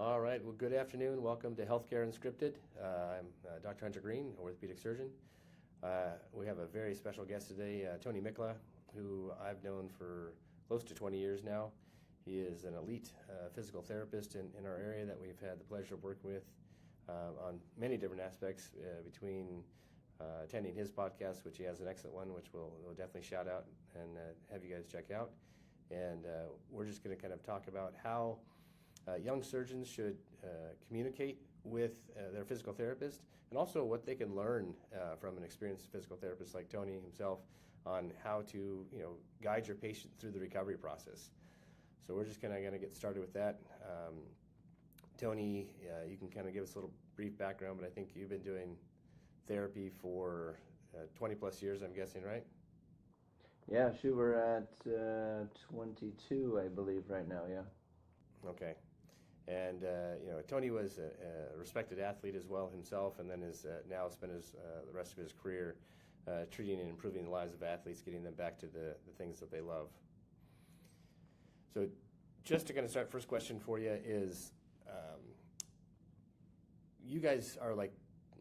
All right. Well, good afternoon. Welcome to Healthcare Unscripted. I'm Dr. Hunter Greene, orthopedic surgeon. We have a very special guest today, Tony Mikla, who I've known for close to 20 years now. He is an elite physical therapist in our area that we've had the pleasure of working with on many different aspects between attending his podcast, which he has an excellent one, which we'll definitely shout out and have you guys check out. And we're just going to kind of talk about how young surgeons should communicate with their physical therapist, and also what they can learn from an experienced physical therapist like Tony himself on how to, guide your patient through the recovery process. So we're just kind of going to get started with that. Tony, you can kind of give us a little brief background, but I think you've been doing therapy for 20 plus years, I'm guessing, right? Yeah, shoot, we're at 22, I believe, right now, yeah. Okay. And, Tony was a respected athlete as well himself, and then has now spent the rest of his career treating and improving the lives of athletes, getting them back to the things that they love. So just to kind of start, first question for you is, you guys are like,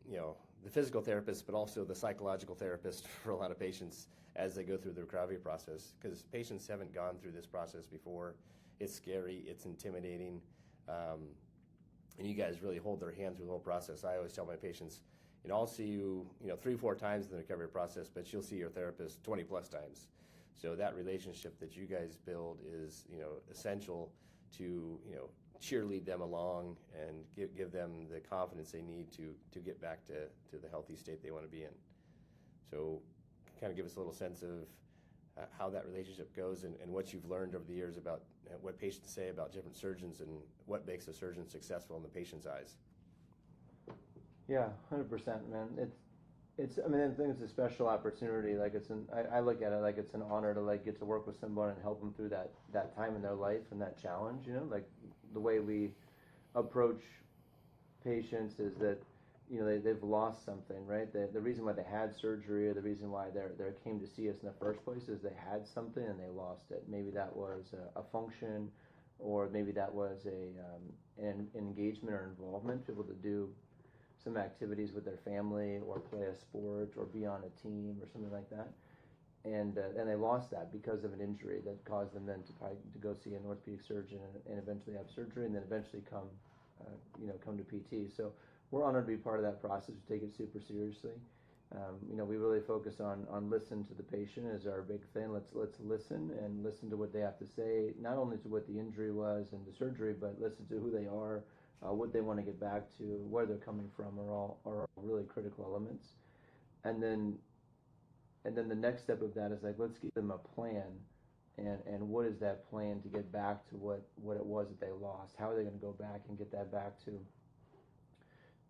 the physical therapist, but also the psychological therapist for a lot of patients as they go through the recovery process, because patients haven't gone through this process before. It's scary, it's intimidating. And you guys really hold their hand through the whole process. I always tell my patients, I'll see you, 3-4 times in the recovery process, but you'll see your therapist 20 plus times. So that relationship that you guys build is, essential to, cheerlead them along and give them the confidence they need to get back to the healthy state they want to be in. So kind of give us a little sense of how that relationship goes and what you've learned over the years about what patients say about different surgeons and what makes a surgeon successful in the patient's eyes. Yeah, 100%, man. I think it's a special opportunity. Like I look at it like it's an honor to get to work with someone and help them through that time in their life and that challenge. Like the way we approach patients is that they've lost something, right? The reason why they had surgery, or the reason why they came to see us in the first place, is they had something and they lost it. Maybe that was a function, or maybe that was an engagement or involvement, to be able to do some activities with their family, or play a sport, or be on a team, or something like that. And they lost that because of an injury that caused them then to go see an orthopedic surgeon and eventually have surgery, and then eventually come to PT. So we're honored to be part of that process. We take it super seriously. We really focus on listen to the patient is our big thing. Let's listen and listen to what they have to say, not only to what the injury was and the surgery, but listen to who they are, what they want to get back to, where they're coming from are all really critical elements. And then the next step of that is let's give them a plan, and what is that plan to get back to what it was that they lost? How are they going to go back and get that back to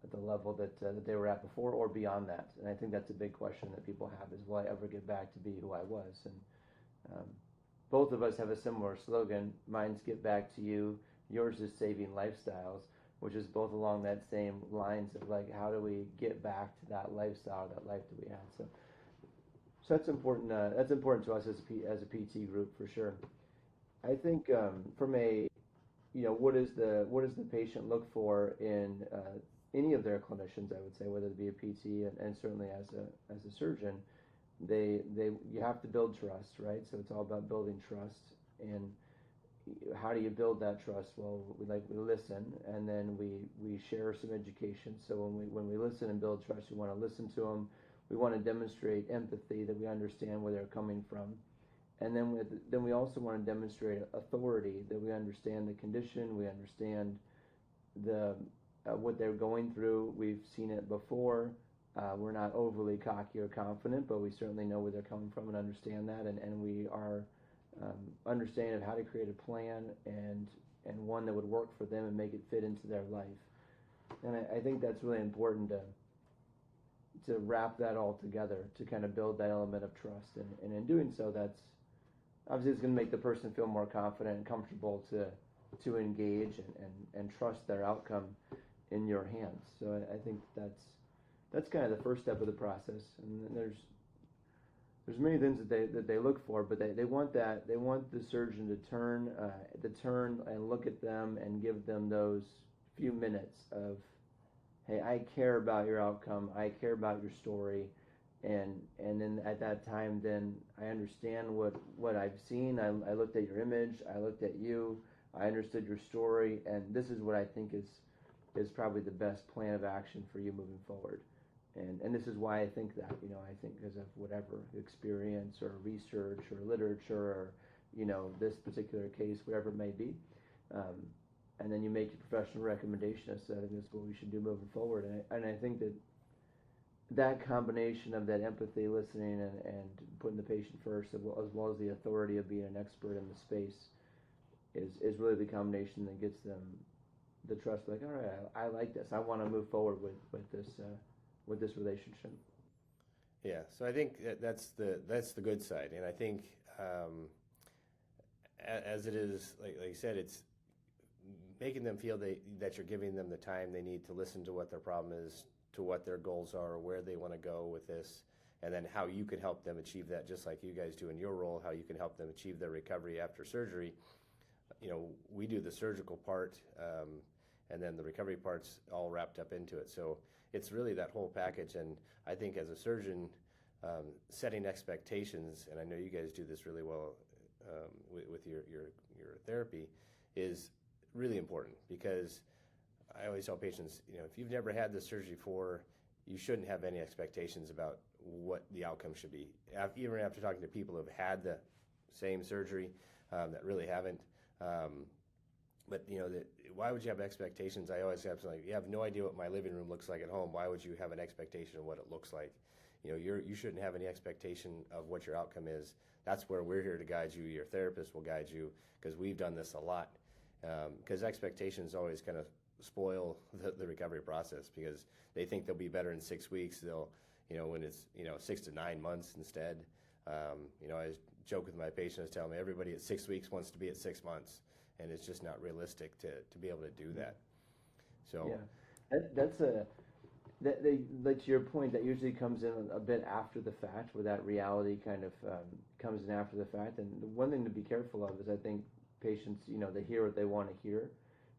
at the level that they were at before, or beyond that? And I think that's a big question that people have, is will I ever get back to be who I was? And both of us have a similar slogan. Mine's get back to you. Yours is saving lifestyles, which is both along that same lines of how do we get back to that lifestyle, that life that we had. So that's important. That's important to us as a PT group, for sure. I think from a what does the patient look for in any of their clinicians, I would say, whether it be a PT and certainly as a surgeon, you have to build trust, right? So it's all about building trust. And how do you build that trust? Well, we listen, and then we share some education. So when we listen and build trust, we want to listen to them. We want to demonstrate empathy, that we understand where they're coming from. And then we also want to demonstrate authority, that we understand the condition, we understand what they're going through. We've seen it before. We're not overly cocky or confident, but we certainly know where they're coming from and understand that, and we are understanding of how to create a plan and one that would work for them and make it fit into their life. And I think that's really important to wrap that all together, to kind of build that element of trust. And in doing so, that's obviously it's going to make the person feel more confident and comfortable to engage and trust their outcome in your hands. So I think that's kind of the first step of the process. And then there's many things that they look for, but they want the surgeon to turn and look at them and give them those few minutes of, hey, I care about your outcome, I care about your story, and then at that time, then I understand what I've seen. I looked at your image, I looked at you, I understood your story, and this is what I think is probably the best plan of action for you moving forward. And this is why I think that, I think because of whatever experience or research or literature or, this particular case, whatever it may be. And then you make your professional recommendation as to, I think this is what we should do moving forward. And I think that combination of that empathy, listening, and putting the patient first, as well as the authority of being an expert in the space, is really the combination that gets them the trust. Like, all right, I like this. I want to move forward with this relationship. Yeah, so I think that's the good side, and I think as it is, like you said, it's making them feel that you're giving them the time they need to listen to what their problem is, to what their goals are, where they want to go with this, and then how you can help them achieve that, just like you guys do in your role, how you can help them achieve their recovery after surgery. We do the surgical part, and then the recovery part's all wrapped up into it. So it's really that whole package, and I think as a surgeon, setting expectations, and I know you guys do this really well with your therapy, is really important, because I always tell patients, if you've never had this surgery before, you shouldn't have any expectations about what the outcome should be. Even after talking to people who have had the same surgery that really haven't. But why would you have expectations? I always have something like, you have no idea what my living room looks like at home. Why would you have an expectation of what it looks like? You shouldn't have any expectation of what your outcome is. That's where we're here to guide you. Your therapist will guide you, because we've done this a lot. Because expectations always kind of spoil the recovery process, because they think they'll be better in 6 weeks. They'll, when it's 6 to 9 months instead. I joke with my patients, telling me everybody at 6 weeks wants to be at 6 months, and it's just not realistic to be able to do that. So yeah, that to your point, that usually comes in a bit after the fact, where that reality kind of comes in after the fact. And the one thing to be careful of is, I think patients, they hear what they want to hear.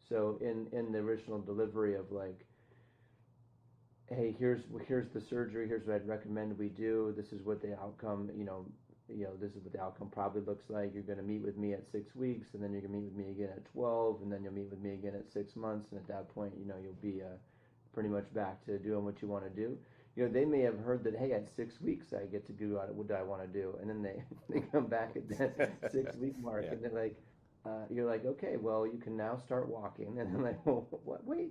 So in the original delivery of, like, hey, here's the surgery, here's what I'd recommend we do, this is what the outcome, this is what the outcome probably looks like. You're going to meet with me at 6 weeks, and then you're going to meet with me again at 12, and then you'll meet with me again at 6 months, and at that point, you'll be pretty much back to doing what you want to do. They may have heard that, hey, at 6 weeks I get to do what I want to do, and then they come back at that 6 week mark, yeah. And they're like, you're like, okay, well, you can now start walking, and I'm like, well, what? Wait,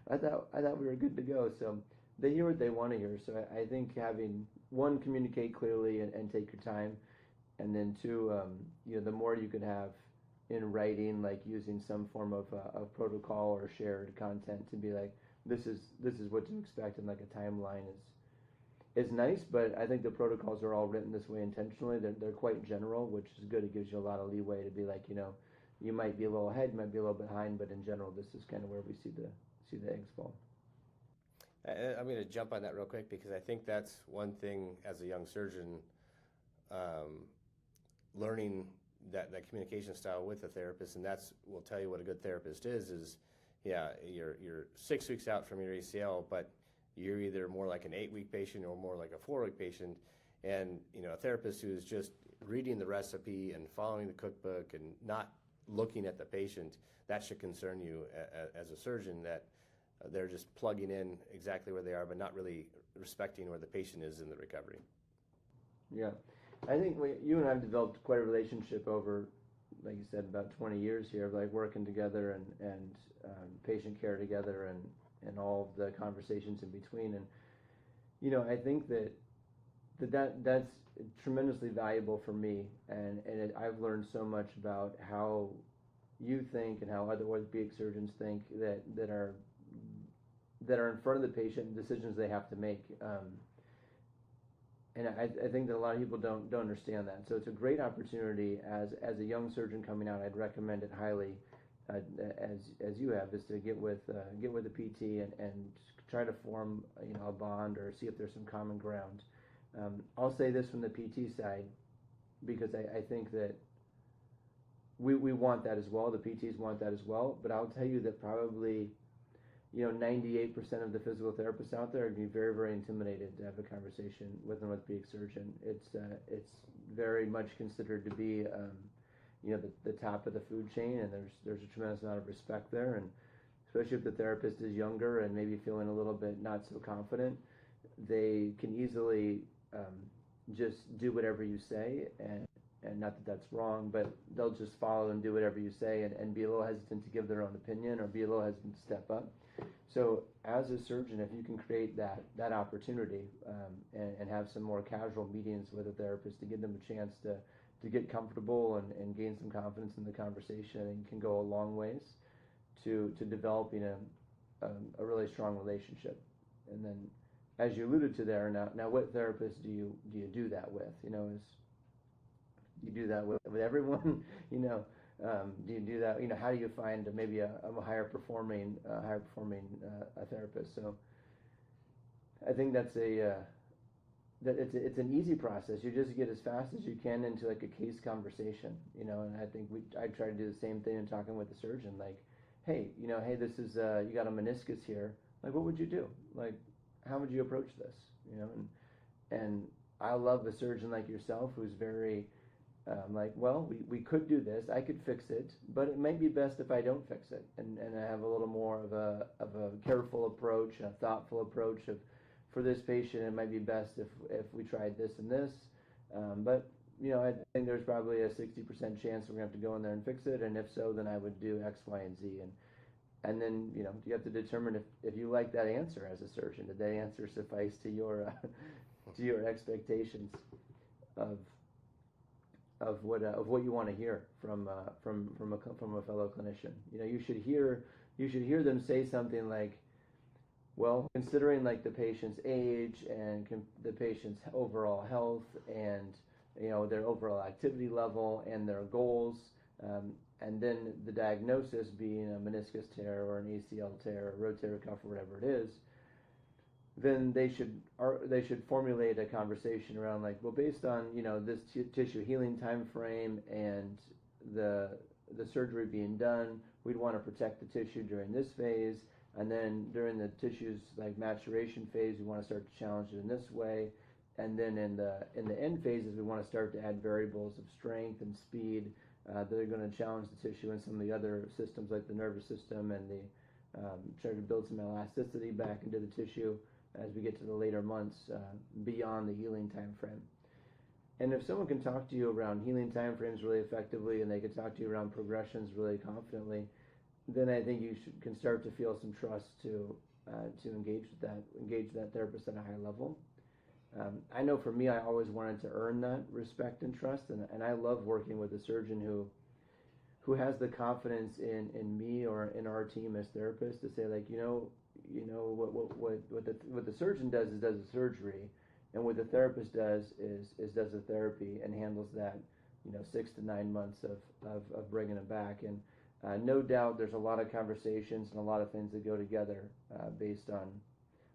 I thought we were good to go. So they hear what they want to hear. So I think having, one, communicate clearly and take your time, and then two, the more you can have in writing, like using some form of protocol or shared content to be like, this is what to expect, and like a timeline is nice. But I think the protocols are all written this way intentionally. They're quite general, which is good. It gives you a lot of leeway to be like, you might be a little ahead, you might be a little behind, but in general, this is kind of where we see the eggs fall. I'm going to jump on that real quick, because I think that's one thing as a young surgeon, learning that communication style with a therapist, and that's will tell you what a good therapist is you're 6 weeks out from your ACL, but you're either more like an 8-week patient or more like a 4-week patient, and a therapist who is just reading the recipe and following the cookbook and not looking at the patient, that should concern you as a surgeon, that they're just plugging in exactly where they are, but not really respecting where the patient is in the recovery. Yeah, I think you and I have developed quite a relationship over, like you said, about 20 years here, of like working together and patient care together and all of the conversations in between. And I think that's tremendously valuable for me, and I've learned so much about how you think and how other orthopedic surgeons think that are in front of the patient and decisions they have to make. And I think that a lot of people don't understand that. So it's a great opportunity as a young surgeon coming out. I'd recommend it highly, as you have, is to get with the PT and try to form a bond, or see if there's some common ground. I'll say this from the PT side, because I think that we want that as well. The PTs want that as well. But I'll tell you that probably 98% of the physical therapists out there are going to be very, very intimidated to have a conversation with an orthopedic surgeon. It's very much considered to be the top of the food chain, and there's a tremendous amount of respect there, and especially if the therapist is younger and maybe feeling a little bit not so confident, they can easily just do whatever you say, and not that that's wrong, but they'll just follow and do whatever you say, and be a little hesitant to give their own opinion or be a little hesitant to step up. So as a surgeon, if you can create that opportunity and have some more casual meetings with a therapist to give them a chance to get comfortable and gain some confidence in the conversation, and can go a long ways to developing a really strong relationship. And then, as you alluded to there, now what therapist do you do that with? Is you do that with everyone? Do you do that? How do you find maybe a higher performing therapist? So I think that's it's an easy process. You just get as fast as you can into like a case conversation, and I think I try to do the same thing in talking with the surgeon. Like, hey, this is you got a meniscus here. Like, what would you do? Like, how would you approach this? And I love a surgeon like yourself who's very like, well, we could do this. I could fix it, but it might be best if I don't fix it. And I have a little more of a careful approach, a thoughtful approach for this patient. It might be best if we tried this and this. But I think there's probably a 60% chance we're going to have to go in there and fix it. And if so, then I would do X, Y, and Z. And then, you have to determine if you like that answer as a surgeon. Did that answer suffice to your to your expectations of what you want to hear from a fellow clinician? You should hear them say something like, well, considering like the patient's age and the patient's overall health and their overall activity level and their goals, and then the diagnosis being a meniscus tear or an ACL tear or rotator cuff or whatever it is, then they should formulate a conversation around like, well, based on this tissue healing time frame and the surgery being done, we'd want to protect the tissue during this phase, and then during the tissue's like maturation phase, we want to start to challenge it in this way, and then in the end phases, we want to start to add variables of strength and speed that are going to challenge the tissue and some of the other systems like the nervous system, and try to build some elasticity back into the tissue as we get to the later months beyond the healing time frame. And if someone can talk to you around healing time frames really effectively, and they can talk to you around progressions really confidently, then I think you can start to feel some trust to engage that therapist at a high level. I know for me, I always wanted to earn that respect and trust, and I love working with a surgeon who has the confidence in me or in our team as therapists to say like, what the surgeon does is does the surgery, and what the therapist does is does the therapy and handles that 6 to 9 months of bringing them back. And no doubt there's a lot of conversations and a lot of things that go together based on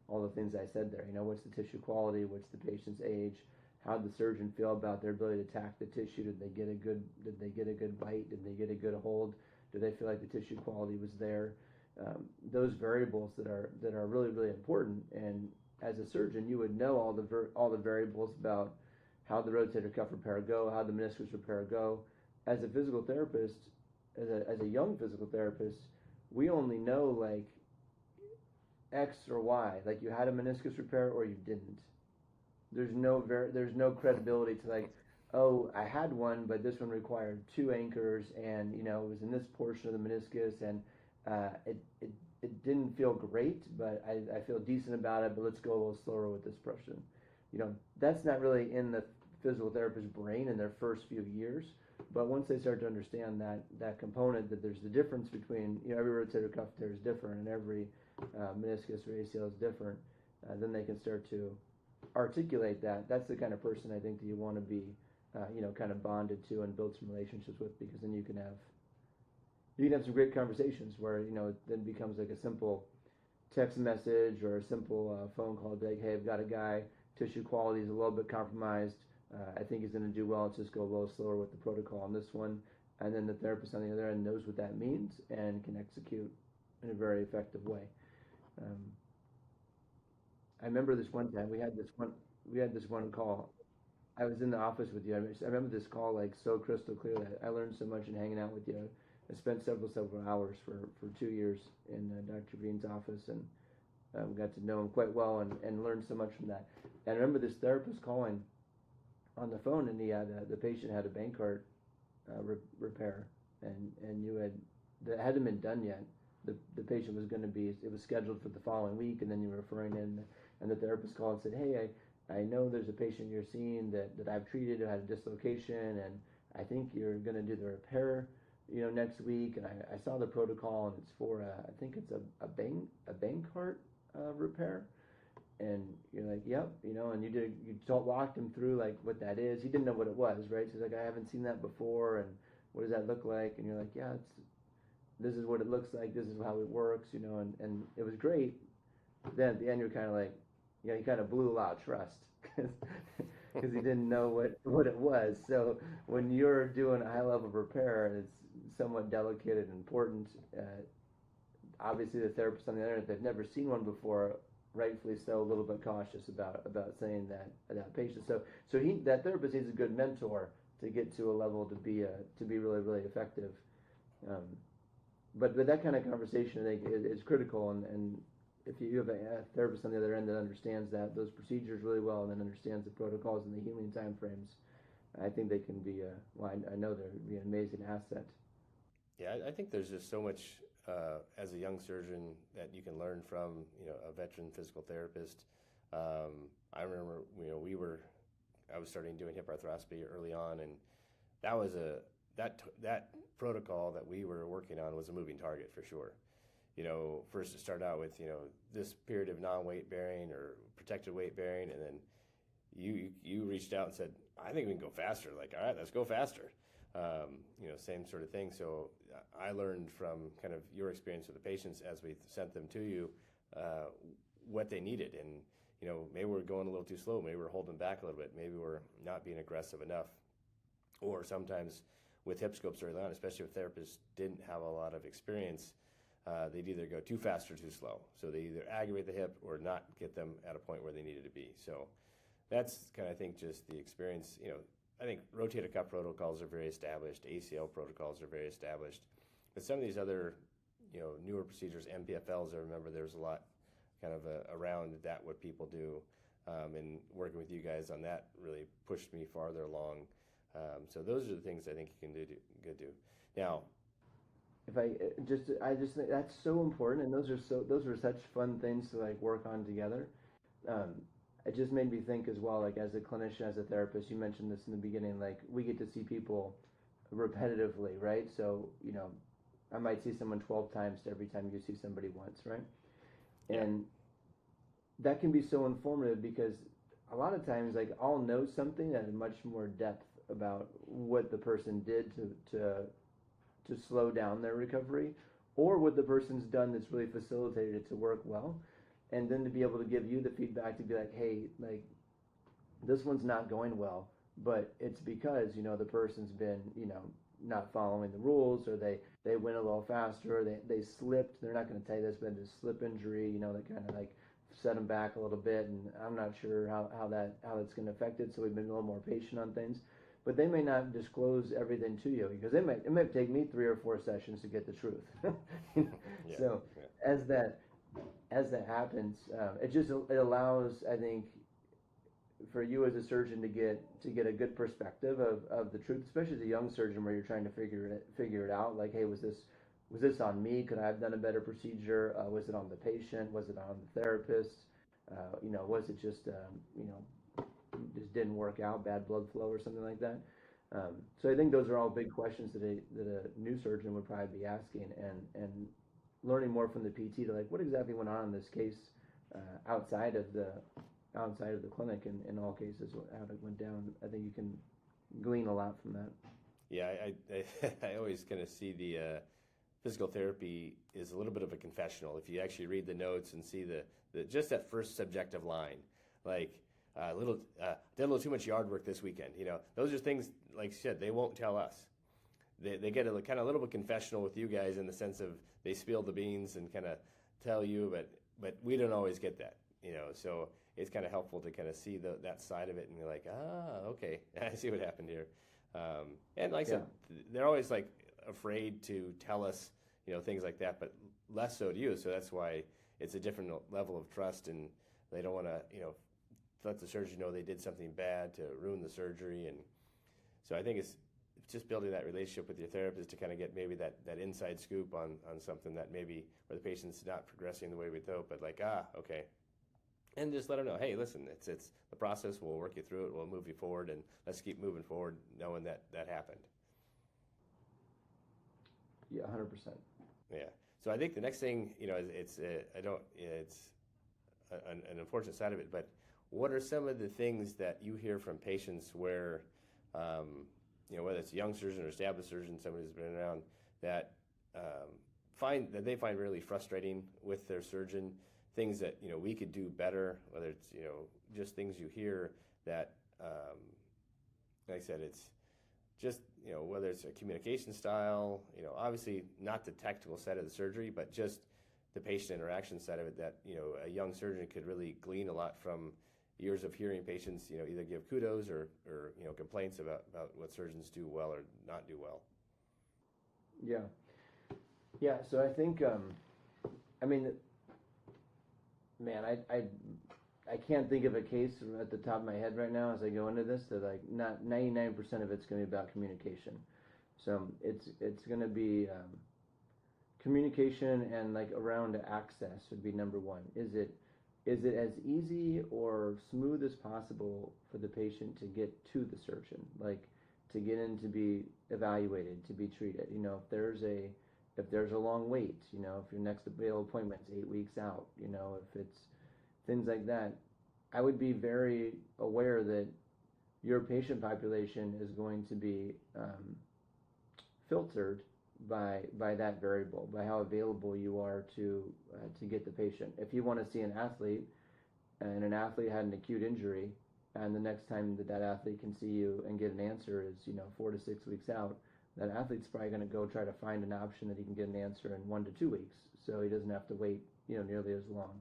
all the things I said there. What's the tissue quality? What's the patient's age? How did the surgeon feel about their ability to attack the tissue? Did they get a good bite? Did they get a good hold? Did they feel like the tissue quality was there? Those variables that are really, really important. And as a surgeon, you would know all the variables about how the rotator cuff repair go, how the meniscus repair go. As a physical therapist, as a young physical therapist, we only know like X or Y, like you had a meniscus repair or you didn't. There's no credibility to like, oh, I had one, but this one required 2 anchors, and it was in this portion of the meniscus, and it didn't feel great, but I feel decent about it. But let's go a little slower with this portion. That's not really in the physical therapist's brain in their first few years. But once they start to understand that component, that there's the difference between every rotator cuff tear is different, and every meniscus or ACL is different, then they can start to articulate that. That's the kind of person I think that you want to be, kind of bonded to and build some relationships with, because then you can have some great conversations where it then becomes like a simple text message or a simple phone call, like, hey, I've got a guy, tissue quality is a little bit compromised. I think he's going to do well. Let's just go a little slower with the protocol on this one. And then the therapist on the other end knows what that means and can execute in a very effective way. Um, I remember this one time we had this one call. I was in the office with you. I remember this call like so crystal clear that I learned so much in hanging out with you. I spent several hours for 2 years in Dr. Greene's office, and got to know him quite well and learned so much from that. And I remember this therapist calling on the phone, and he had the patient had a Bankart repair, and you had that hadn't been done yet. The patient was going to be, it was scheduled for the following week, and then you were referring in, and the therapist called and said, hey, I know there's a patient you're seeing that I've treated who had a dislocation, and I think you're going to do the repair, next week. And I saw the protocol, and it's for I think it's a Bankart repair. And you're like, yep, and walked him through like what that is. He didn't know what it was, right? So he's like, I haven't seen that before, and what does that look like? And you're like, yeah, this is what it looks like. This is how it works, and it was great. Then at the end, you're kind of like, he kind of blew a lot of trust because he didn't know what it was. So when you're doing a high level repair and it's somewhat delicate and important, obviously the therapist on the other end, they've never seen one before, rightfully so, a little bit cautious about saying that patient. So that therapist needs a good mentor to get to a level to be really, really effective. But that kind of conversation, I think, is critical. And if you have a therapist on the other end that understands those procedures really well and then understands the protocols and the healing time frames, I think they can be I know they're be an amazing asset. Yeah, I think there's just so much as a young surgeon that you can learn from, a veteran physical therapist. I remember, I was starting doing hip arthroscopy early on, and that was that protocol that we were working on was a moving target for sure. First it started out with, this period of non-weight bearing or protected weight bearing, and then you reached out and said, I think we can go faster. Like, all right, let's go faster. Same sort of thing. So I learned from kind of your experience with the patients as we sent them to you, what they needed. And, maybe we're going a little too slow. Maybe we're holding back a little bit. Maybe we're not being aggressive enough. Or sometimes with hip scopes early on, especially if therapists didn't have a lot of experience, they'd either go too fast or too slow. So they either aggravate the hip or not get them at a point where they needed to be. So that's kind of, I think, just the experience. I think rotator cuff protocols are very established. ACL protocols are very established. But some of these other, newer procedures, MPFLs, I remember there was a lot kind of around that, what people do. And working with you guys on that really pushed me farther along. So those are the things I think you can do. Now, if I just think that's so important, and those are such fun things to like work on together. It just made me think as well, like as a clinician, as a therapist, you mentioned this in the beginning, like we get to see people repetitively, right? So, I might see someone 12 times every time you see somebody once, right? Yeah. And that can be so informative because a lot of times, like I'll know something at a much more depth about what the person did to slow down their recovery, or what the person's done that's really facilitated it to work well. And then to be able to give you the feedback to be like, hey, like this one's not going well, but it's because, the person's been, not following the rules, or they went a little faster, or they slipped. They're not going to tell you this, but a slip injury, that kind of like set them back a little bit. And I'm not sure how it's going to affect it. So we've been a little more patient on things. But they may not disclose everything to you because it might take me 3 or 4 sessions to get the truth. So as that happens, it allows, I think, for you as a surgeon to get a good perspective of the truth, especially as a young surgeon where you're trying to figure it out. Like, hey, was this on me? Could I have done a better procedure? Was it on the patient? Was it on the therapist? Was it just just didn't work out, bad blood flow or something like that? So I think those are all big questions that a new surgeon would probably be asking, and learning more from the PT to like what exactly went on in this case outside of the clinic, in all cases, how it went down. I think you can glean a lot from that. Yeah, I always kind of see the physical therapy is a little bit of a confessional. If you actually read the notes and see the just that first subjective line, like did a little too much yard work this weekend. Those are things, like you said, they won't tell us. They get a kind of little bit confessional with you guys in the sense of they spill the beans and kind of tell you, but but we don't always get that, so it's kind of helpful to kind of see that side of it, and you're like, okay, I see what happened here. And like I said, they're always like afraid to tell us, things like that, but less so to you. So that's why it's a different level of trust, and they don't want to, let the surgeon know they did something bad to ruin the surgery. And so I think it's just building that relationship with your therapist to kind of get maybe that inside scoop on something that maybe where the patient's not progressing the way we hope, but like, okay. And just let them know, hey, listen, it's the process. We'll work you through it. We'll move you forward, and let's keep moving forward, knowing that happened. Yeah, 100%. Yeah. So I think the next thing, it's an unfortunate side of it, but what are some of the things that you hear from patients where, whether it's a young surgeon or established surgeon, somebody who's been around, that they find really frustrating with their surgeon, things that we could do better, whether it's just things you hear that, like I said, it's just whether it's a communication style, obviously not the technical side of the surgery, but just the patient interaction side of it, that a young surgeon could really glean a lot from years of hearing patients either give kudos or complaints about what surgeons do well or not do well. Yeah, so I think man, I can't think of a case at the top of my head right now as I go into this that like not 99% of it's going to be about communication. So it's going to be communication, and like around access would be number one. Is it as easy or smooth as possible for the patient to get to the surgeon, like to get in to be evaluated, to be treated? If there's a long wait, if your next available appointment's 8 weeks out, if it's things like that, I would be very aware that your patient population is going to be filtered by that variable, by how available you are to get the patient. If you want to see an athlete, and an athlete had an acute injury, and the next time that athlete can see you and get an answer is 4 to 6 weeks out, that athlete's probably going to go try to find an option that he can get an answer in 1 to 2 weeks, so he doesn't have to wait nearly as long.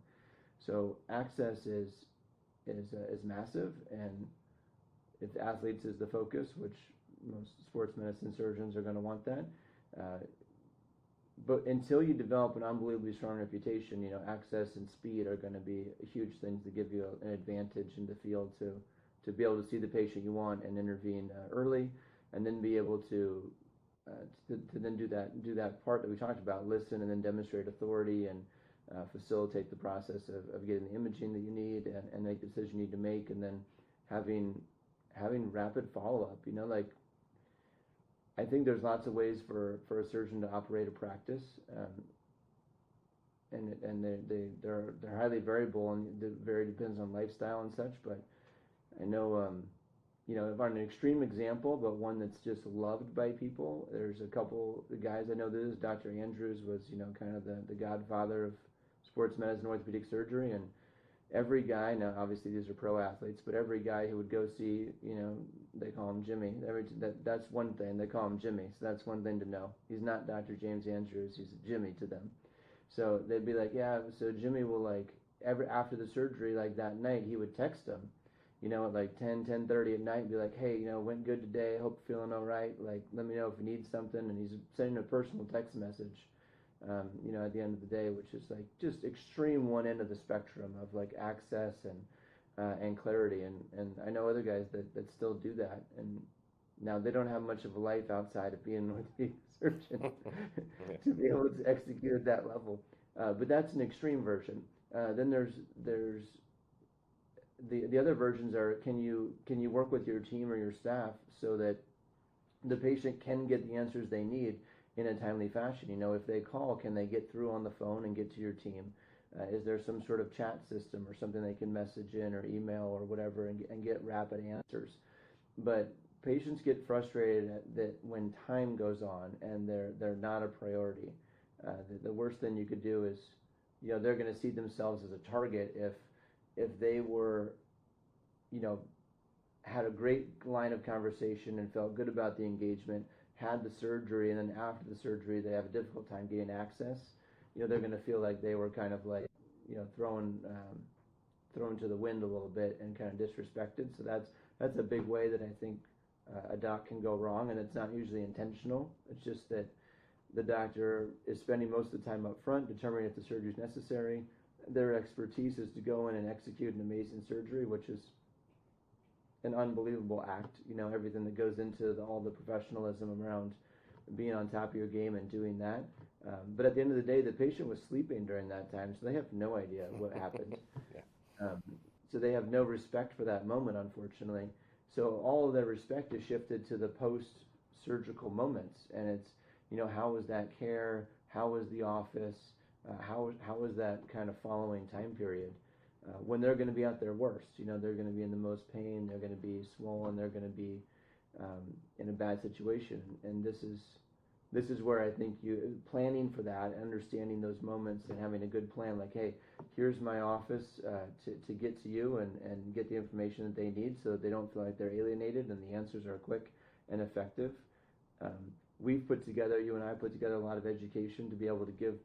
So access is massive, and if athletes is the focus, which most sports medicine surgeons are going to want that, but until you develop an unbelievably strong reputation, access and speed are going to be huge things to give you an advantage in the field to be able to see the patient you want and intervene early, and then be able to then do that part that we talked about, listen and then demonstrate authority and facilitate the process of getting the imaging that you need and make the decision you need to make, and then having rapid follow-up. Like, I think there's lots of ways for a surgeon to operate a practice, and they're highly variable, and it very depends on lifestyle and such. But I know, if I'm an extreme example, but one that's just loved by people, there's a couple of guys I know. This Dr. Andrews was kind of the godfather of sports medicine, orthopedic surgery, and every guy, now obviously these are pro athletes, but every guy who would go see, they call him Jimmy. That's one thing, they call him Jimmy, so that's one thing to know. He's not Dr. James Andrews, he's Jimmy to them. So they'd be like, yeah, so Jimmy will after the surgery, like that night, he would text them, at like 10:30 at night, and be like, hey, went good today, hope you're feeling all right, like let me know if you need something, and he's sending a personal text message. At the end of the day, which is like just extreme one end of the spectrum of like access and clarity, and I know other guys that still do that, and now they don't have much of a life outside of being an orthopedic surgeon to be able to execute at that level, but that's an extreme version. Then there's the other versions are, can you work with your team or your staff so that the patient can get the answers they need in a timely fashion? If they call, can they get through on the phone and get to your team? Is there some sort of chat system or something they can message in or email or whatever and get rapid answers? But patients get frustrated that when time goes on and they're not a priority. The worst thing you could do is, they're going to see themselves as a target if they were, had a great line of conversation and felt good about the engagement, had the surgery, and then after the surgery they have a difficult time getting access. They're going to feel like they were kind of like thrown to the wind a little bit and kind of disrespected. So that's a big way that I think a doc can go wrong, and it's not usually intentional. It's just that the doctor is spending most of the time up front determining if the surgery is necessary. Their expertise is to go in and execute an amazing surgery, which is an unbelievable act. Everything that goes into all the professionalism around being on top of your game and doing that. But at the end of the day, the patient was sleeping during that time, so they have no idea what happened. Yeah. So they have no respect for that moment, unfortunately. So all of their respect is shifted to the post-surgical moments, and it's, how was that care? How was the office? How was that kind of following time period? When they're going to be at their worst, they're going to be in the most pain, they're going to be swollen, they're going to be in a bad situation. And this is where I think planning for that, understanding those moments and having a good plan, like, hey, here's my office to get to you and get the information that they need so that they don't feel like they're alienated and the answers are quick and effective. You and I put together a lot of education to be able to give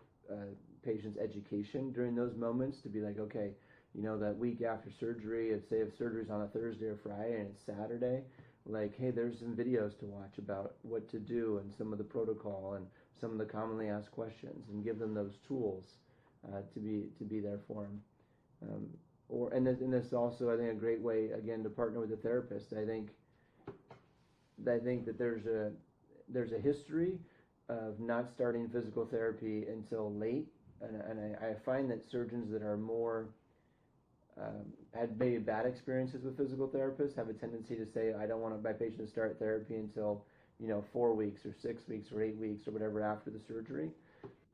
patients education during those moments, to be like, okay, that week after surgery, say if surgery's on a Thursday or Friday and it's Saturday, like, hey, there's some videos to watch about what to do and some of the protocol and some of the commonly asked questions, and give them those tools to be there for them. And this is also, I think, a great way, again, to partner with the therapist. I think that there's a history of not starting physical therapy until late, and I find that surgeons that are more had maybe bad experiences with physical therapists have a tendency to say, I don't want my patient to start therapy until 4 weeks or 6 weeks or 8 weeks or whatever after the surgery.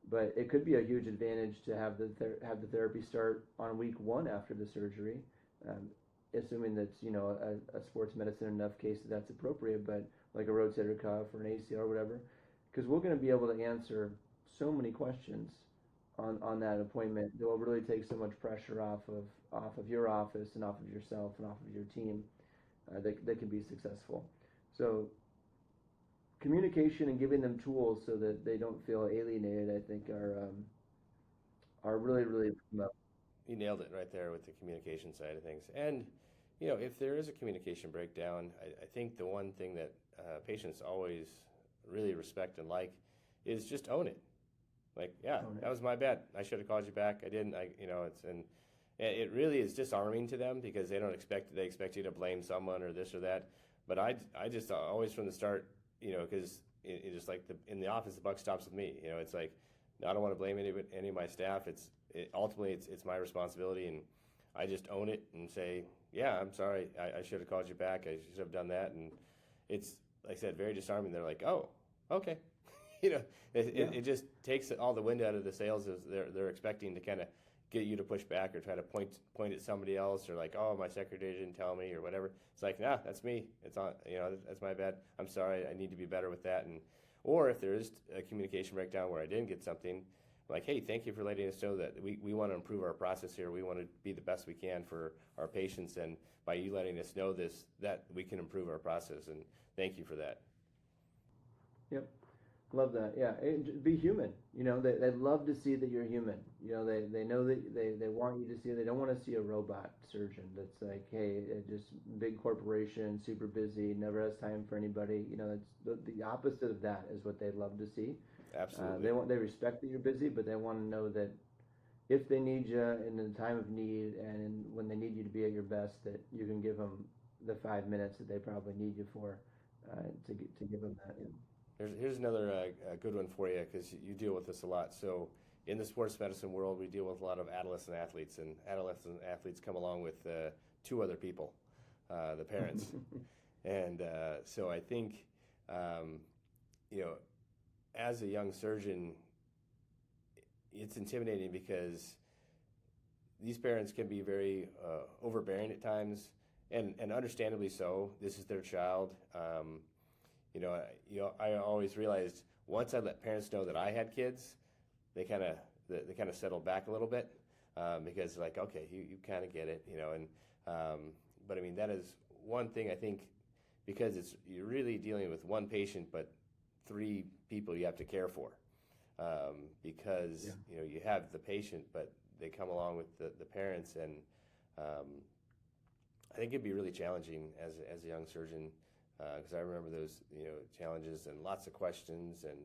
But it could be a huge advantage to have the therapy start on week 1 after the surgery, assuming that's a sports medicine enough case that's appropriate, but like a rotator cuff or an ACL or whatever, because we're going to be able to answer so many questions on that appointment that will really take so much pressure off of your office and off of yourself and off of your team that can be successful. So communication and giving them tools so that they don't feel alienated, I think, are really, really. You nailed it right there with the communication side of things. And if there is a communication breakdown, I think the one thing that patients always really respect and like is just own it. Like, yeah, that was my bad. I should have called you back. I didn't. It really is disarming to them because they expect you to blame someone or this or that. But I just always from the start, because it just like in the office, the buck stops with me. It's like, I don't want to blame any of my staff. Ultimately it's my responsibility, and I just own it and say, yeah, I'm sorry. I should have called you back. I should have done that. And it's, like I said, very disarming. They're like, oh, okay. It just takes all the wind out of the sails as they're expecting to kind of get you to push back or try to point at somebody else, or like, oh, my secretary didn't tell me or whatever. It's like, nah, that's me. It's on, that's my bad. I'm sorry. I need to be better with that. Or if there is a communication breakdown where I didn't get something, like, hey, thank you for letting us know that we want to improve our process here. We want to be the best we can for our patients, and by you letting us know this, that we can improve our process, and thank you for that. Yep. Love that. Yeah, be human. They love to see that you're human. They know that they want you to see it. They don't want to see a robot surgeon that's like, hey, just big corporation, super busy, never has time for anybody. It's the opposite of that is what they love to see. Absolutely. They respect that you're busy, but they want to know that if they need you in the time of need and when they need you to be at your best, that you can give them the 5 minutes that they probably need you for to give them that. Here's another good one for you, because you deal with this a lot. So in the sports medicine world, we deal with a lot of adolescent athletes, and adolescent athletes come along with 2 other people, the parents. And so I think, as a young surgeon, it's intimidating because these parents can be very overbearing at times, and understandably so. This is their child. I always realized once I let parents know that I had kids, they kind of settled back a little bit, because like, okay, you kind of get it, but I mean, that is one thing I think, because you're really dealing with one patient, but 3 people you have to care for, because you have the patient, but they come along with the parents, and I think it'd be really challenging as a young surgeon, because I remember those challenges and lots of questions and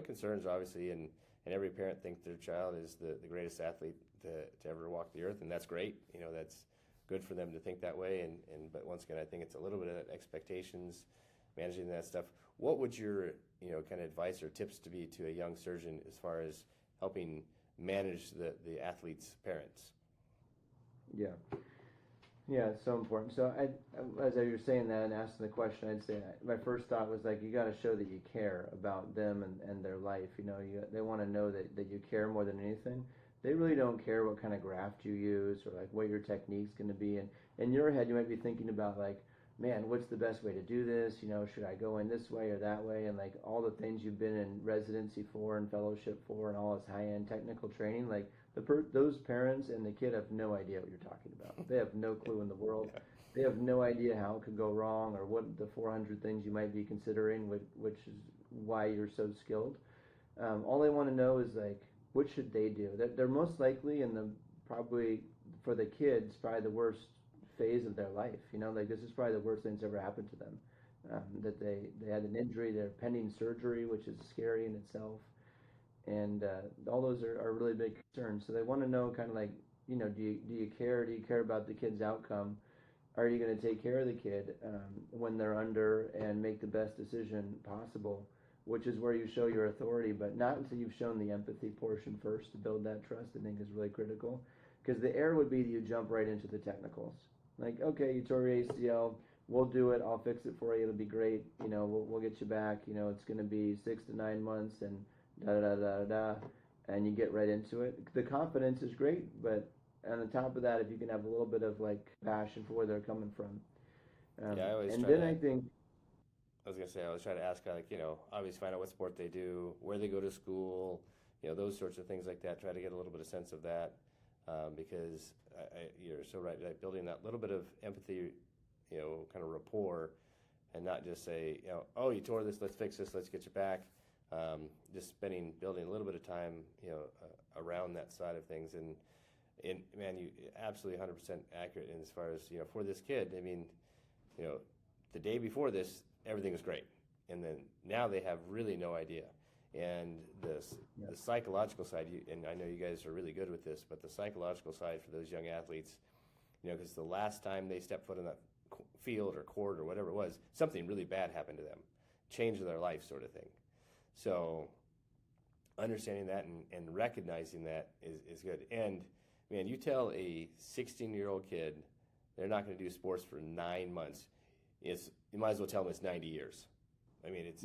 concerns, obviously, and every parent thinks their child is the greatest athlete to ever walk the earth, and that's great. That's good for them to think that way, but once again, I think it's a little bit of expectations, managing that stuff. What would your kind of advice or tips to be to a young surgeon as far as helping manage the athlete's parents? Yeah, it's so important. So as I was saying that and asking the question, I'd say my first thought was like, you got to show that you care about them and their life. They want to know that you care more than anything. They really don't care what kind of graft you use or like what your technique's going to be. And in your head, you might be thinking about like, man, what's the best way to do this? Should I go in this way or that way? And like all the things you've been in residency for and fellowship for and all this high-end technical training, like those parents and the kid have no idea what you're talking about. They have no clue in the world. Yeah. They have no idea how it could go wrong or what the 400 things you might be considering, which is why you're so skilled. All they want to know is like, what should they do? They're most likely probably for the kids, probably the worst phase of their life. Like this is probably the worst thing that's ever happened to them. That they had an injury, they're pending surgery, which is scary in itself. And all those are really big concerns. So they want to know kind of like, do you care? Do you care about the kid's outcome? Are you going to take care of the kid when they're under and make the best decision possible, which is where you show your authority, but not until you've shown the empathy portion first to build that trust, I think is really critical. Because the error would be that you jump right into the technicals. Like, okay, you tore your ACL, we'll do it, I'll fix it for you, it'll be great, we'll get you back, it's going to be 6 to 9 months and da-da-da-da-da, and you get right into it. The confidence is great, but on the top of that, if you can have a little bit of like passion for where they're coming from. I always and try then to, I think, I was going to say, I always try to ask, like, obviously find out what sport they do, where they go to school, those sorts of things like that. Try to get a little bit of sense of that, because you're so right, like building that little bit of empathy, kind of rapport, and not just say, oh, you tore this, let's fix this, let's get you back. Just building a little bit of time, around that side of things. And man, you absolutely 100% accurate in as far as, for this kid. I mean, the day before this, everything was great. And then now they have really no idea. And the psychological side, and I know you guys are really good with this, but the psychological side for those young athletes, because the last time they stepped foot in that field or court or whatever it was, something really bad happened to them, changed their life sort of thing. So understanding that and recognizing that is good. And man, you tell a 16-year-old kid they're not going to do sports for 9 months, you might as well tell them it's 90 years. I mean, it's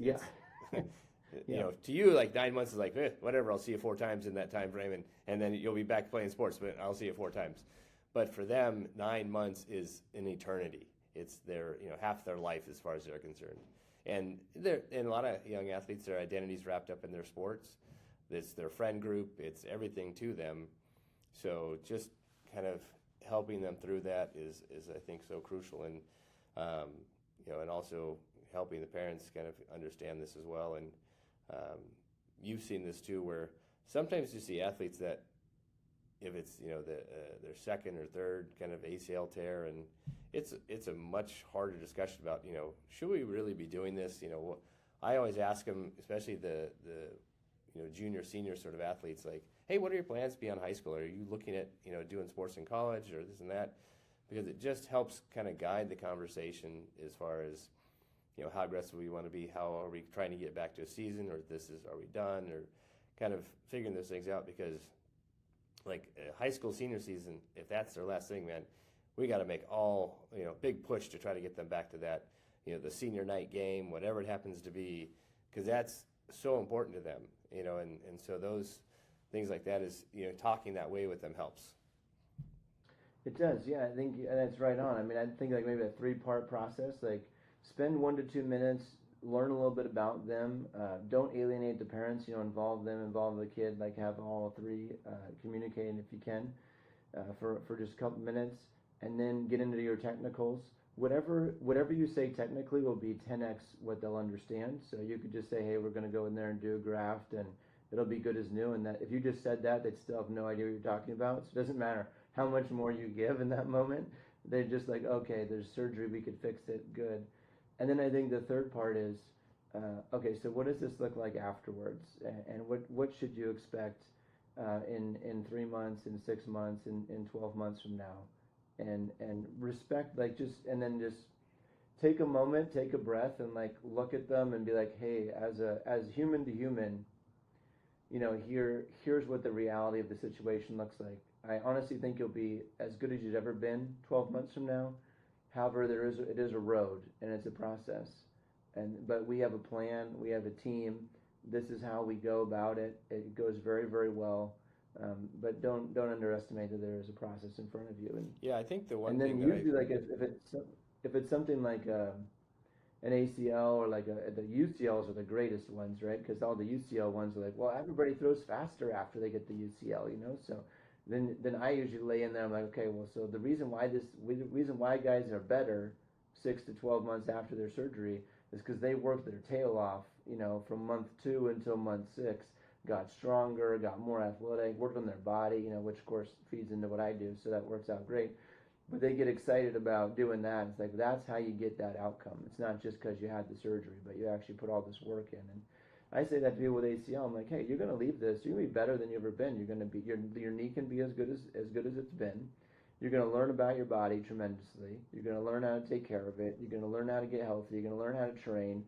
to you, like 9 months is like, whatever, I'll see you 4 times in that time frame, and then you'll be back playing sports, but I'll see you 4 times. But for them, 9 months is an eternity. It's their, half their life as far as they're concerned. And a lot of young athletes, their identity's wrapped up in their sports. It's their friend group. It's everything to them. So just kind of helping them through that is I think, so crucial. And, and also helping the parents kind of understand this as well. And you've seen this too, where sometimes you see athletes that if it's, their second or third kind of ACL tear, and it's a much harder discussion about, should we really be doing this? I always ask them, especially the junior, senior sort of athletes, like, hey, what are your plans beyond high school? Are you looking at, doing sports in college or this and that? Because it just helps kind of guide the conversation as far as, how aggressive we want to be, how are we trying to get back to a season, or are we done, or kind of figuring those things out. Because like high school senior season, if that's their last thing, man, we got to make all, big push to try to get them back to that, the senior night game, whatever it happens to be, because that's so important to them, and so those things like that is, talking that way with them helps. It does, yeah, I think that's right on. I mean, I think like maybe a 3-part process, like spend 1 to 2 minutes, learn a little bit about them, don't alienate the parents, involve the kid, like have all 3 communicating if you can, for just a couple minutes, and then get into your technicals. Whatever you say technically will be 10x what they'll understand. So you could just say, hey, we're going to go in there and do a graft, and it'll be good as new. And that if you just said that, they'd still have no idea what you're talking about. So it doesn't matter how much more you give in that moment. They're just like, okay, there's surgery, we could fix it, good. And then I think the third part is, okay, so what does this look like afterwards? And what should you expect in 3 months, in 6 months, in 12 months from now? And respect, like and then just take a moment, take a breath, and like look at them and be like, hey, as human to human, here's what the reality of the situation looks like. I honestly think you'll be as good as you've ever been 12 months from now. However, it is a road and it's a process. But we have a plan, we have a team. This is how we go about it. It goes very, very well. But don't underestimate that there is a process in front of you. And yeah, I think the one and then thing usually like if it's something like an ACL or like the UCLs are the greatest ones, right? Because all the UCL ones are like, well, everybody throws faster after they get the UCL, So then I usually lay in there. I'm like, okay, well, so the reason why guys are better 6 to 12 months after their surgery is because they worked their tail off, from month 2 until month 6, got stronger, got more athletic, worked on their body, which of course feeds into what I do, so that works out great. But they get excited about doing that. It's like, that's how you get that outcome. It's not just because you had the surgery, but you actually put all this work in. And I say that to people with ACL. I'm like, hey, you're going to leave this. You're going to be better than you've ever been. You're going to be your knee can be as good as it's been. You're going to learn about your body tremendously. You're going to learn how to take care of it. You're going to learn how to get healthy. You're going to learn how to train.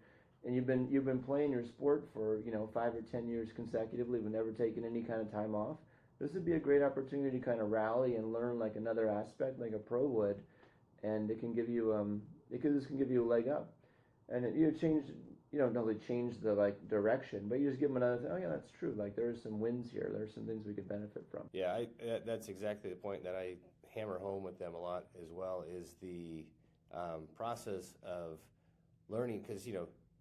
And you've been playing your sport for 5 or 10 years consecutively, with never taking any kind of time off. This would be a great opportunity to kind of rally and learn like another aspect, like a pro would, and it can give you this can give you a leg up, and you don't really change the like direction, but you just give them another thing. Oh yeah, that's true. Like there's some wins here. There's some things we could benefit from. Yeah, that's exactly the point that I hammer home with them a lot as well, is the process of learning, because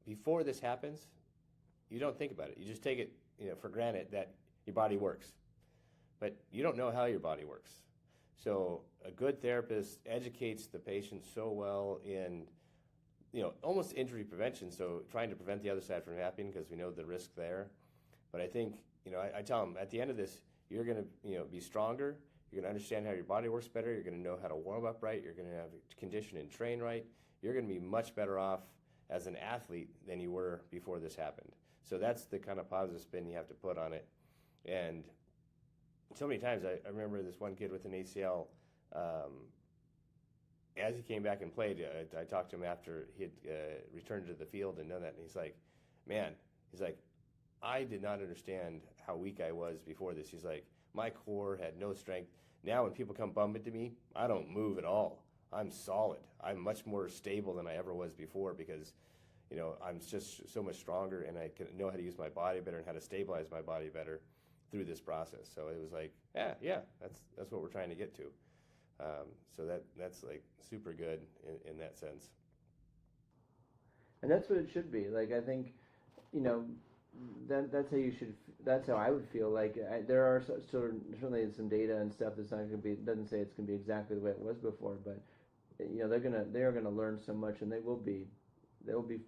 before this happens, you don't think about it. You just take it for granted that your body works. But you don't know how your body works. So a good therapist educates the patient so well in, almost injury prevention, so trying to prevent the other side from happening because we know the risk there. But I think, I tell them, at the end of this, you're going to, be stronger. You're going to understand how your body works better. You're going to know how to warm up right. You're going to have condition and train right. You're going to be much better off as an athlete than you were before this happened. So that's the kind of positive spin you have to put on it. And so many times, I remember this one kid with an ACL, as he came back and played, I talked to him after he had returned to the field and done that, and he's like, I did not understand how weak I was before this. He's like, my core had no strength. Now when people come bump into me, I don't move at all. I'm solid. I'm much more stable than I ever was before because, I'm just so much stronger, and I can know how to use my body better and how to stabilize my body better through this process. So it was like, yeah, that's what we're trying to get to. So that's like super good in that sense. And that's what it should be. Like, I think, that's how I would feel. Like, there are certainly some data and stuff that's not going to be, doesn't say it's going to be exactly the way it was before, but they are going to learn so much, and they will be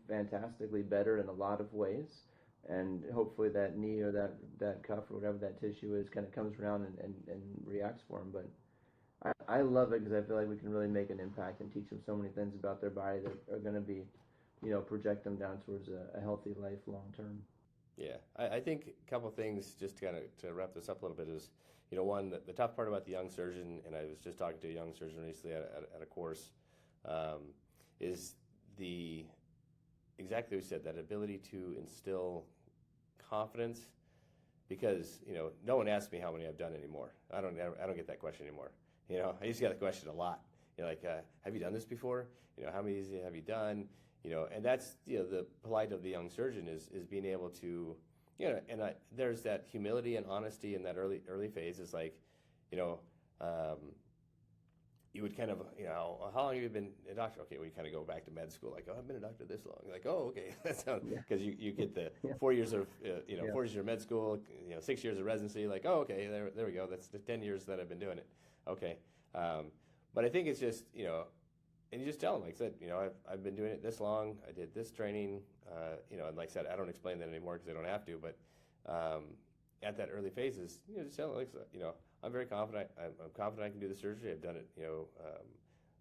fantastically better in a lot of ways. And hopefully that knee or that cuff or whatever that tissue is kind of comes around and reacts for them. But I love it because I feel like we can really make an impact and teach them so many things about their body that are going to be, project them down towards a healthy life long term. Yeah, I think a couple of things just to kind of to wrap this up a little bit is, one, the tough part about the young surgeon, and I was just talking to a young surgeon recently at a course, is exactly what you said, that ability to instill confidence, because no one asks me how many I've done anymore. I don't get that question anymore. I used to get the question a lot. Have you done this before? How many have you done? And that's the polite of the young surgeon is being able to, and there's that humility and honesty in that early phase. Is like, you would kind of, how long have you been a doctor? Okay, we kind of go back to med school. Like, oh, I've been a doctor this long. Like, oh, okay, that sounds, because you get the 4 years of, 4 years of med school, 6 years of residency. Like, oh, okay, there we go. That's the 10 years that I've been doing it. Okay, but I think it's just, and you just tell them, like I said, I've been doing it this long. I did this training, and like I said, I don't explain that anymore because I don't have to. But at that early phase is, just tell them, like, I'm very confident. I'm confident I can do the surgery. I've done it.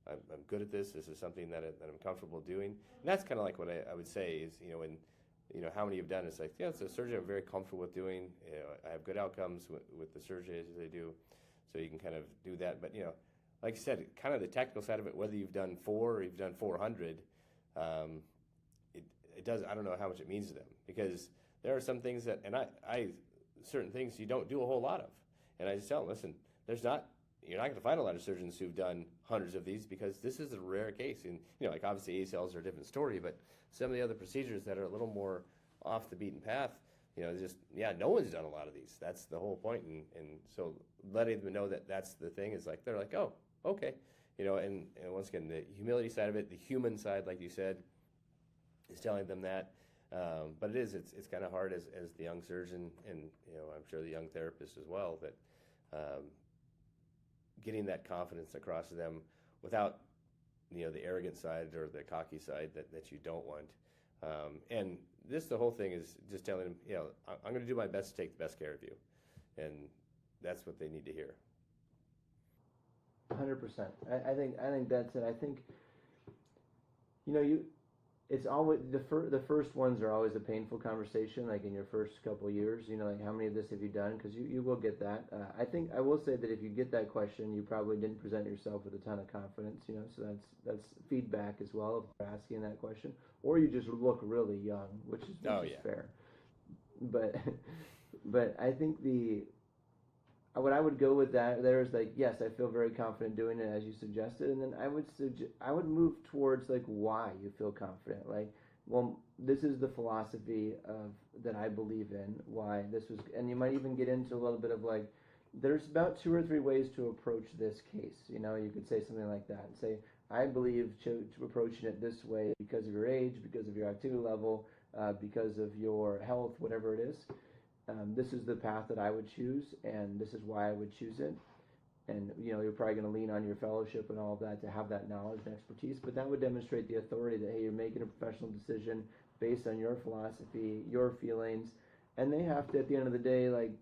I'm good at this. This is something that I'm comfortable doing. And that's kind of like what I would say is, when, how many you've done. It's like, it's a surgery I'm very comfortable with doing. I have good outcomes with the surgery as they do. So you can kind of do that. But, like you said, kind of the technical side of it, whether you've done 4 or you've done 400, it does, I don't know how much it means to them, because there are some things that, and I certain things you don't do a whole lot of. And I just tell them, listen, you're not going to find a lot of surgeons who've done hundreds of these, because this is a rare case. And, like obviously ACLs are a different story, but some of the other procedures that are a little more off the beaten path, no one's done a lot of these. That's the whole point. And so letting them know that that's the thing is like, they're like, oh, okay. And once again, the humility side of it, the human side, like you said, is telling them that. But it's kind of hard as the young surgeon, and, I'm sure the young therapist as well, that getting that confidence across to them without, the arrogant side or the cocky side that you don't want. And the whole thing is just telling them, I'm going to do my best to take the best care of you. And that's what they need to hear. 100%. I think that's it. I think, it's always the first ones are always a painful conversation, like in your first couple of years, like how many of this have you done, because you will get that. I think I will say that if you get that question, you probably didn't present yourself with a ton of confidence, so that's feedback as well if you're asking that question, or you just look really young, which is fair. But I think what I would go with that there is like, yes, I feel very confident doing it as you suggested, and then I would move towards like why you feel confident. Like, well, this is the philosophy that I believe in. Why this was, and you might even get into a little bit of like, there's about 2 or 3 ways to approach this case. You could say something like that. Say, I believe to approaching it this way because of your age, because of your activity level, because of your health, whatever it is. This is the path that I would choose, and this is why I would choose it. And, you're probably going to lean on your fellowship and all of that to have that knowledge and expertise, but that would demonstrate the authority that, hey, you're making a professional decision based on your philosophy, your feelings, and they have to, at the end of the day, like,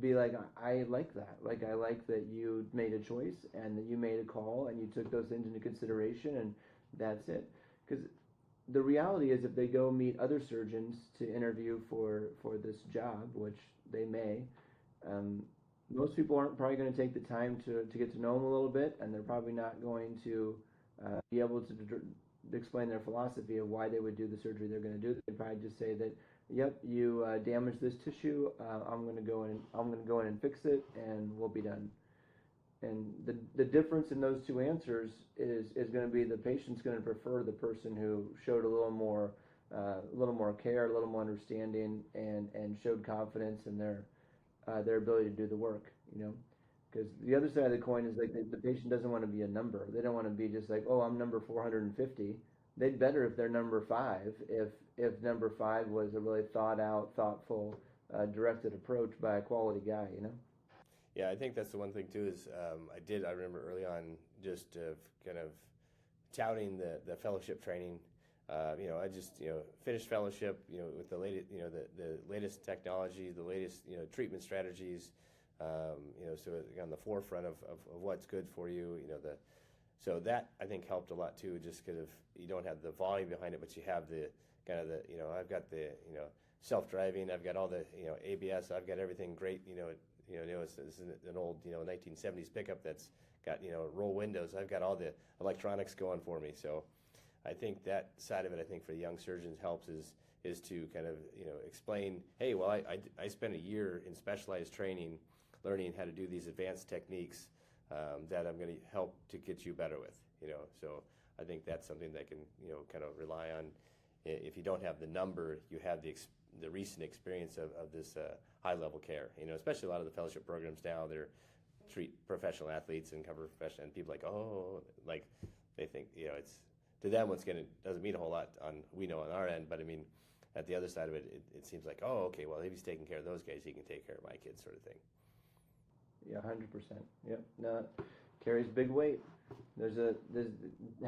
be like, I like that. Like, I like that you made a choice and that you made a call and you took those things into consideration, and that's it. Because the reality is, if they go meet other surgeons to interview for this job, which they may, most people aren't probably going to take the time to get to know them a little bit, and they're probably not going to be able to explain their philosophy of why they would do the surgery they're going to do. They'd probably just say that, yep, you damaged this tissue. I'm going to go in and fix it, and we'll be done. And the difference in those 2 answers is going to be the patient's going to prefer the person who showed a little more care, a little more understanding, and showed confidence in their ability to do the work. Because the other side of the coin is like the patient doesn't want to be a number. They don't want to be just like, oh, I'm number 450. They'd better if they're number 5. If number 5 was a really thought out, thoughtful, directed approach by a quality guy. Yeah, I think that's the one thing too is I remember early on just kind of touting the fellowship training. I just finished fellowship with the latest the latest technology, the latest treatment strategies. So on the forefront of what's good for you. So that I think helped a lot too. Just kind of you don't have the volume behind it, but you have the kind of the I've got the self-driving, I've got all the ABS, I've got everything great. This is an old 1970s pickup that's got roll windows. I've got all the electronics going for me. So I think that side of it, I think for the young surgeons helps is to kind of explain, hey, well I spent a year in specialized training, learning how to do these advanced techniques that I'm going to help to get you better with. So I think that's something that can kind of rely on. If you don't have the number, you have the recent experience of this high-level care. Especially a lot of the fellowship programs now, they're treat professional athletes and cover professional, and people like they think it's to them doesn't mean a whole lot on our end, but I mean at the other side of it, it seems like, oh, okay, well if he's taking care of those guys, he can take care of my kids, sort of thing. Yeah, 100%. Yep. No, carries big weight. There's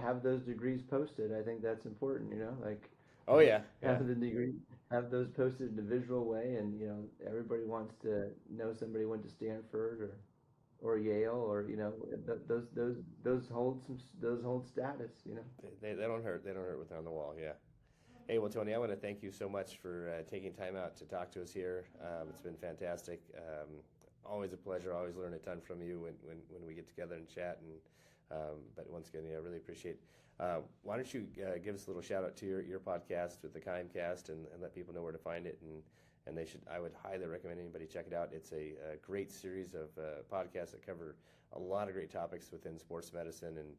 have those degrees posted. I think that's important. Like Oh yeah, yeah. Have the degree, have those posted in a visual way, and everybody wants to know somebody went to Stanford or Yale, or those hold status. They don't hurt. They don't hurt when they're on the wall. Yeah. Hey, well, Tony, I want to thank you so much for taking time out to talk to us here. It's been fantastic. Always a pleasure. Always learn a ton from you when we get together and chat. But once again, I really appreciate. Why don't you give us a little shout out to your podcast with the KIME cast and let people know where to find it, and they should. I would highly recommend anybody check it out. It's a great series of podcasts that cover a lot of great topics within sports medicine, and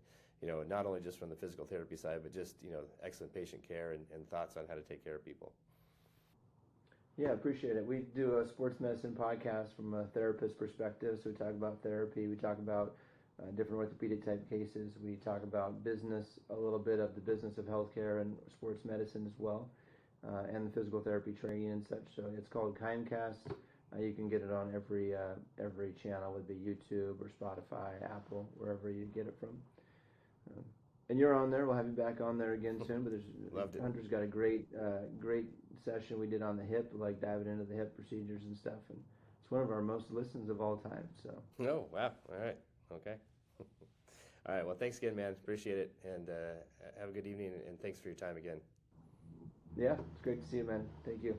not only just from the physical therapy side, but just excellent patient care and thoughts on how to take care of people. Yeah, appreciate it. We do a sports medicine podcast from a therapist perspective. So we talk about therapy. We talk about different orthopedic type cases. We talk about business, a little bit of the business of healthcare and sports medicine as well, and the physical therapy training and such. So it's called KIMEcast. You can get it on every channel, would be YouTube or Spotify, Apple, wherever you get it from. And you're on there. We'll have you back on there again soon. But Loved it. Hunter's got a great session we did on the hip, like diving into the hip procedures and stuff. And it's one of our most listens of all time. So. Oh wow! All right. Okay. All right. Well, thanks again, man. Appreciate it, and have a good evening. And thanks for your time again. Yeah, it's great to see you, man. Thank you.